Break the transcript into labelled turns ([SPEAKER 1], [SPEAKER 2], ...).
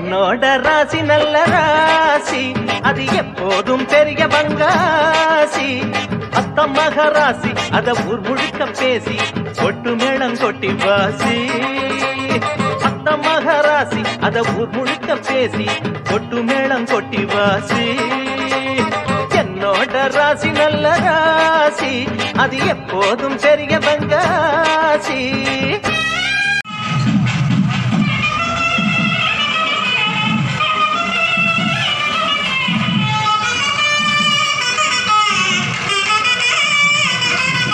[SPEAKER 1] என்னோட ராசி நல்ல ராசி, அது எப்போதும் பெரிய பங்காசி. அத்த மகராசி அத ஊர் முழுக்க பேசி கொட்டு மேளம் கொட்டி வாசி. அத்த மகராசி அத ஊர் முழுக்க பேசி கொட்டு மேளம் கொட்டி வாசி. என்னோட ராசி நல்ல ராசி, அது எப்போதும் பெரிய